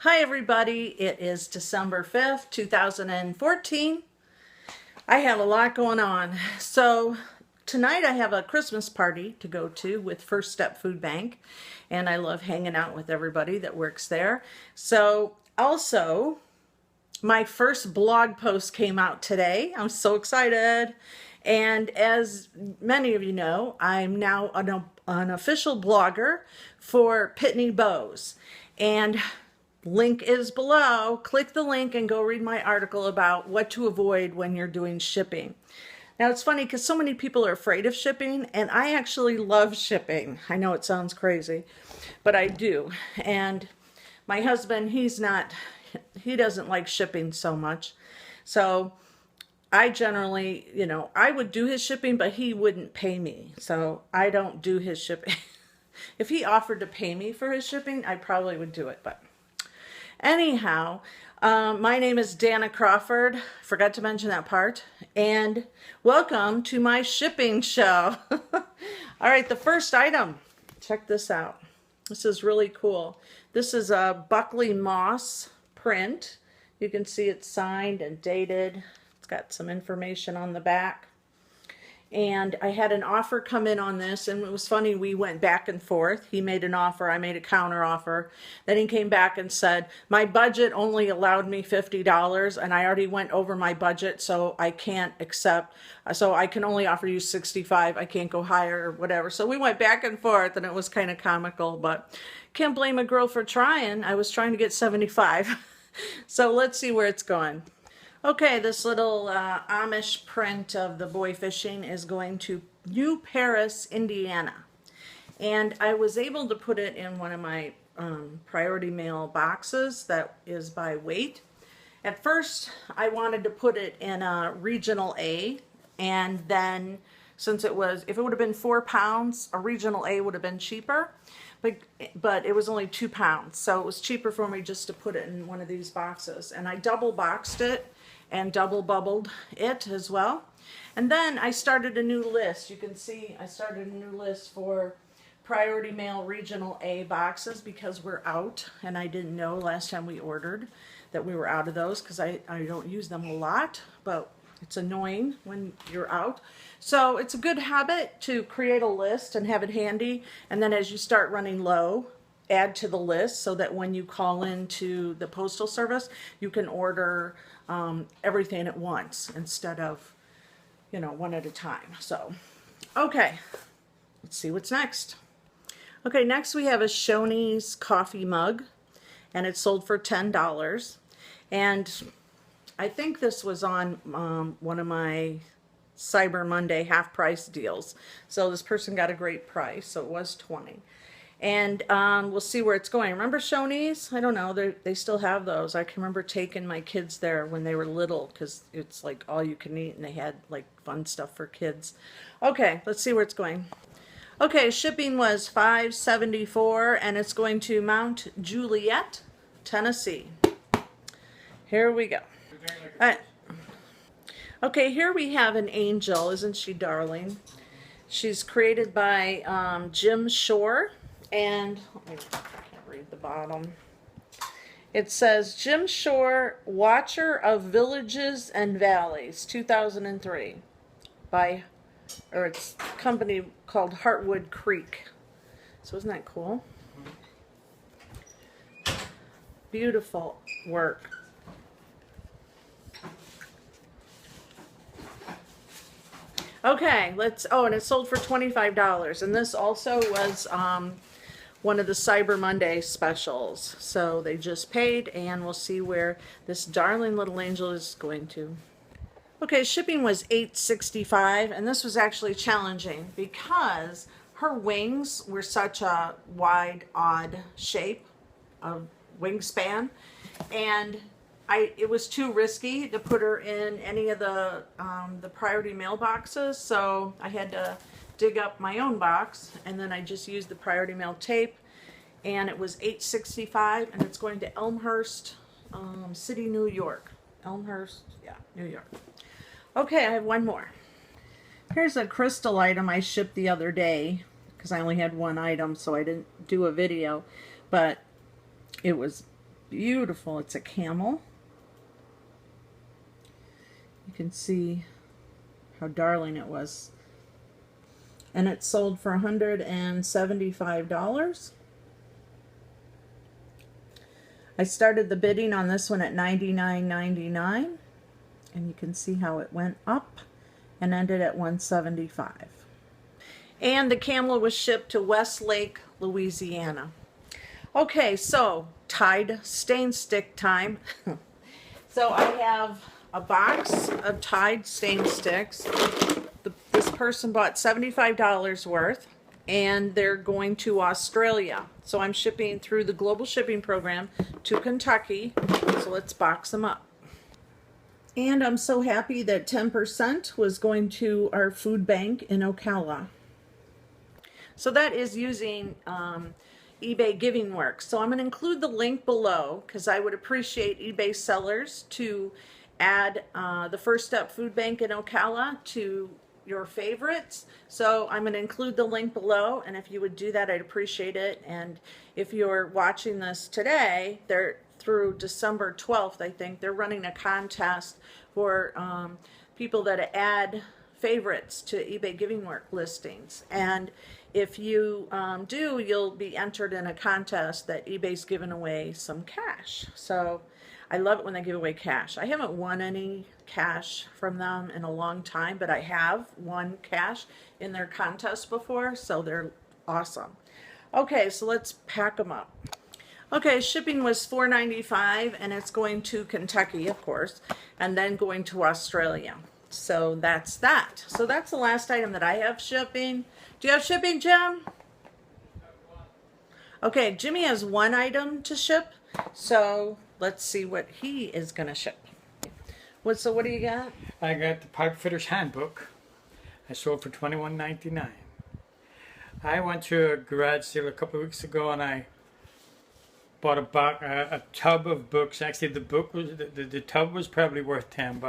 Hi everybody, it is December 5th, 2014. I have a lot going on. So tonight I have a Christmas party to go to with First Step Food Bank, and I love hanging out with everybody that works there. So also, my first blog post came out today. I'm so excited. And as many of you know, I'm now an official blogger for Pitney Bowes. And link is below. Click the link and go read my article about what to avoid when you're doing shipping. Now it's funny because so many people are afraid of shipping, and I actually love shipping. I know it sounds crazy, but I do. And my husband, he doesn't like shipping so much. So I generally, I would do his shipping, but he wouldn't pay me. So I don't do his shipping. If he offered to pay me for his shipping, I probably would do it, but anyhow, my name is Danna Crawford. Forgot to mention that part. And welcome to my shipping show. All right, the first item. Check this out. This is really cool. This is a Buckley Moss print. You can see it's signed and dated. It's got some information on the back. And I had an offer come in on this, and it was funny, we went back and forth. He made an offer, I made a counter offer. Then he came back and said, my budget only allowed me $50, and I already went over my budget, so I can't accept, so I can only offer you $65, I can't go higher or whatever. So we went back and forth, and it was kind of comical, but can't blame a girl for trying. I was trying to get $75. So let's see where it's going. Okay, this little Amish print of the boy fishing is going to New Paris, Indiana. And I was able to put it in one of my priority mail boxes that is by weight. At first, I wanted to put it in a regional A, and then since if it would have been 4 pounds, a regional A would have been cheaper. But it was only 2 pounds, so it was cheaper for me just to put it in one of these boxes. And I double boxed it and double bubbled it as well. And then I started a new list. You can see I started a new list for priority mail regional A boxes because we're out, and I didn't know last time we ordered that we were out of those because I don't use them a lot, but it's annoying when you're out. So it's a good habit to create a list and have it handy, and then as you start running low, add to the list so that when you call into the postal service, you can order everything at once instead of, one at a time. So, okay, let's see what's next. Okay, next we have a Shoney's coffee mug, and it's sold for $10. And I think this was on one of my Cyber Monday half price deals. So this person got a great price, so it was $20. And we'll see where it's going. Remember Shoney's? I don't know. They still have those. I can remember taking my kids there when they were little because it's like all you can eat, and they had like fun stuff for kids. Okay, let's see where it's going. Okay, shipping was $5.74, and it's going to Mount Juliet, Tennessee. Here we go. All right. Okay, here we have an angel. Isn't she darling? She's created by Jim Shore. And I can't read the bottom. It says Jim Shore, Watcher of Villages and Valleys, 2003, it's a company called Heartwood Creek. So isn't that cool? Beautiful work. Okay, and it's sold for $25. And this also was one of the Cyber Monday specials. So they just paid, and we'll see where this darling little angel is going to. Okay, shipping was $8.65, and this was actually challenging because her wings were such a wide, odd shape of wingspan, and it was too risky to put her in any of the priority mail boxes, so I had to dig up my own box, and then I just used the priority mail tape, and it was $8.65, and it's going to Elmhurst City, New York. Elmhurst, yeah, New York. Okay, I have one more. Here's a crystal item I shipped the other day because I only had one item, so I didn't do a video, but it was Beautiful. It's a camel. You can see how darling it was. And it sold for $175. I started the bidding on this one at $99.99, and you can see how it went up and ended at $175. And the camel was shipped to Westlake, Louisiana. Okay, so Tide stain stick time. So I have a box of Tide stain sticks. This person bought $75 worth, and they're going to Australia. So I'm shipping through the global shipping program to Kentucky. So let's box them up. And I'm so happy that 10% was going to our food bank in Ocala. So that is using eBay Giving Works. So I'm going to include the link below because I would appreciate eBay sellers to add the First Step Food Bank in Ocala to your favorites. So I'm going to include the link below, and if you would do that, I'd appreciate it. And if you're watching this today, they're through December 12th, I think, they're running a contest for people that add favorites to eBay Giving Work listings. And if you do, you'll be entered in a contest that eBay's giving away some cash. So I love it when they give away cash. I haven't won any cash from them in a long time, but I have won cash in their contest before, so they're awesome. Okay, so let's pack them up. Okay, shipping was $4.95, and it's going to Kentucky, of course, and then going to Australia. So that's that. So that's the last item that I have shipping. Do you have shipping, Jim? Okay, Jimmy has one item to ship, so let's see what he is going to ship. So what do you got? I got the Pipe Fitter's Handbook. I sold for $21.99. I went to a garage sale a couple of weeks ago, and I bought a tub of books. Actually, the book was the tub was probably worth $10.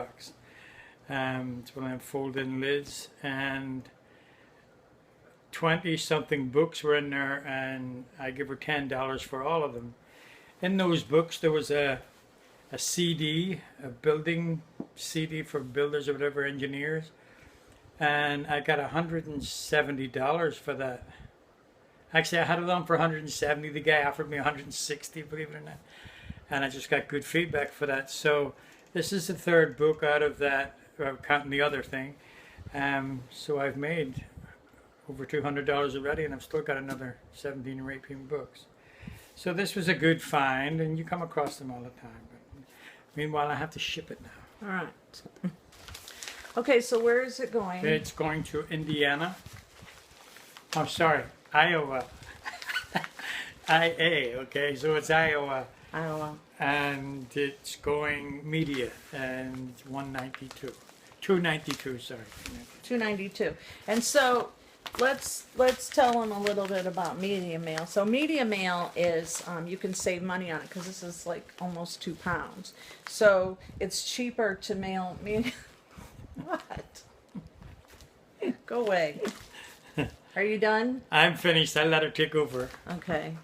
It's one of them fold-in lids, and 20-something books were in there, and I give her $10 for all of them. In those books, there was a CD, a building CD for builders or whatever, engineers, and I got $170 for that. Actually, I had it on for $170. The guy offered me $160, believe it or not, and I just got good feedback for that. So this is the third book out of that, counting the other thing. So I've made over $200 already, and I've still got another 17 or 18 books. So this was a good find, and you come across them all the time. But meanwhile, I have to ship it now. All right. Okay, so where is it going? It's going to Indiana. Oh, sorry, Iowa. IA, okay, so it's Iowa. Iowa. And it's going media, and 192. 292, sorry. 292. And so let's tell them a little bit about media mail. So media mail is you can save money on it because this is like almost 2 pounds. So it's cheaper to mail media. What? Go away. Are you done? I'm finished. I let her take over. Okay.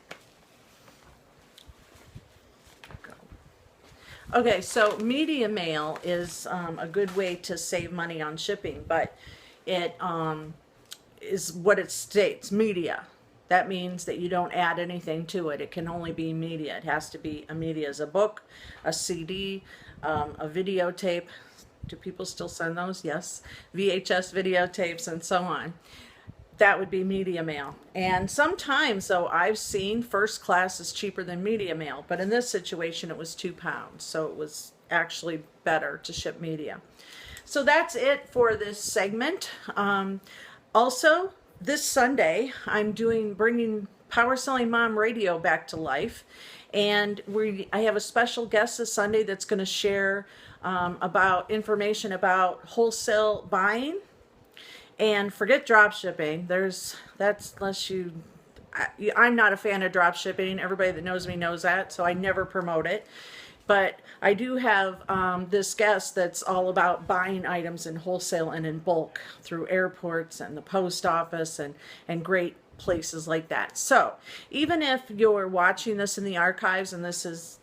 Okay, so media mail is a good way to save money on shipping, but it is what it states, media. That means that you don't add anything to it. It can only be media. It has to be a media as a book, a CD, a videotape. Do people still send those? Yes. VHS videotapes and so on. That would be media mail. And sometimes, though, I've seen first class is cheaper than media mail, but in this situation it was 2 pounds, so it was actually better to ship media. So that's it for this segment. Also, this Sunday, I'm bringing Power Selling Mom Radio back to life, and I have a special guest this Sunday that's going to share about information about wholesale buying. And forget drop shipping. That's unless I'm not a fan of drop shipping. Everybody that knows me knows that, so I never promote it. But I do have this guest that's all about buying items in wholesale and in bulk through airports and the post office and great places like that. So even if you're watching this in the archives, and this is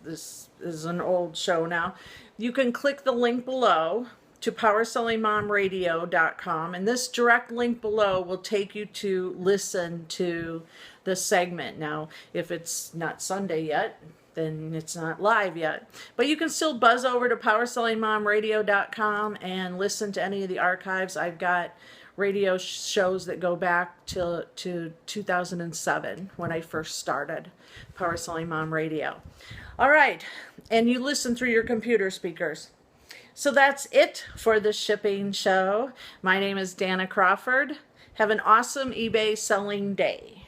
an old show now, you can click the link below to powersellingmomradio.com, and this direct link below will take you to listen to the segment. Now, if it's not Sunday yet, then it's not live yet. But you can still buzz over to powersellingmomradio.com and listen to any of the archives. I've got radio shows that go back to 2007 when I first started Power Selling Mom Radio. All right, and you listen through your computer speakers. So that's it for the shipping show. My name is Danna Crawford. Have an awesome eBay selling day.